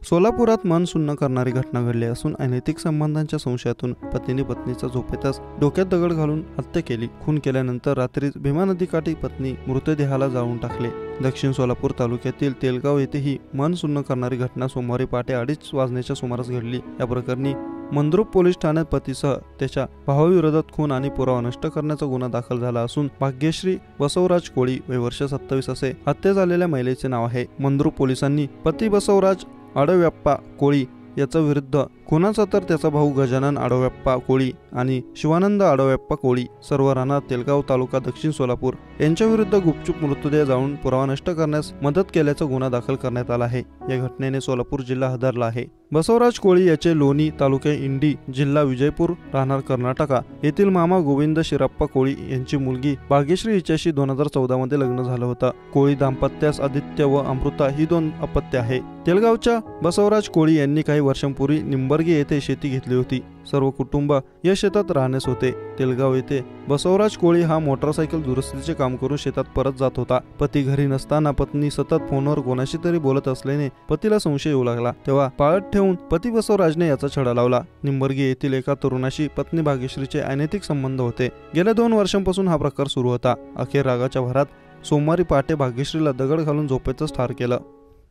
सोलापुरात मन सुन्न करणारी घटना घडली असून अनैतिक संबंधांच्या संशयातून पतीने पत्नीचा झोपेतच डोक्यात दगड घालून हत्या केली। खून केल्यानंतर रात्रीच भीमा नदीकाठी पत्नी मृतदेहाला जाळून टाकले। दक्षिण सोलापूर तालुक्यातील तेलगाव येथे ही मन सुन्न करणारी घटना सोमवारी पहाटे 2:30 वाजण्याच्या सुमारास घडली। या प्रकरणी मंद्रुप पोलीस ठाण्यात पतीसह त्याच्या भावाविरोधात खून आणि पुरावा नष्ट करण्याचा गुन्हा दाखल झाला असून भाग्यश्री बसवराज कोळी वय वर्ष 27 असे हत्या झालेल्या महिलेचे नाव आहे। मंद्रुप पोलिसांनी पती बसवराज आडव्याप्पा कोळी याचा विरुद्ध खुनाचा तर त्याचा भाऊ गजानन आडव्याप्पा कोळी आणि शिवानंद आडव्याप्पा कोळी सर्व राणा तेलगाव तालुका दक्षिण सोलापूर यांच्या विरुद्ध गुपचूप मृतदेह जाळून पुरावा नष्ट करण्यास मदत केल्याचा गुन्हा दाखल करण्यात आला आहे। या घटनेने सोलापूर जिल्हा हादरला आहे। बसवराज कोळी याचे लोणी तालुका इंडी जिल्हा विजयपूर राहणार कर्नाटका येथील मामा गोविंद शिराप्पा कोळी यांची मुलगी भाग्यश्री हिच्याशी 2014 मध्ये लग्न झालं होतं। कोळी दाम्पत्यास आदित्य व अमृता ही 2 अपत्य आहे। तेलगावच्या बसवराज कोळी यांनी काही वर्षांपूर्वी निंबर्गी येथे शेती घेतली होती। सर्व कुटुंब या शेतात राहण्यास होते। तेलगाव येथे बसवराज कोळी हा मोटरसायकल दुरुस्तीचे काम करून शेतात परत जात होता। पती घरी नसताना पत्नी सतत फोनवर कोणाशी तरी बोलत असल्याने पतीला संशय येऊ लागला। तेव्हा पाळत ठेवून पती बसवराजने याचा छडा लावला। निंबर्गी येथील एका तरुणाशी पत्नी भाग्यश्रीचे अनैतिक संबंध होते। गेल्या 2 वर्षांपासून हा प्रकार सुरू होता। अखेर रागाच्या भरात सोमवारी पहाटे भाग्यश्रीला दगड घालून झोपेतच ठार केलं।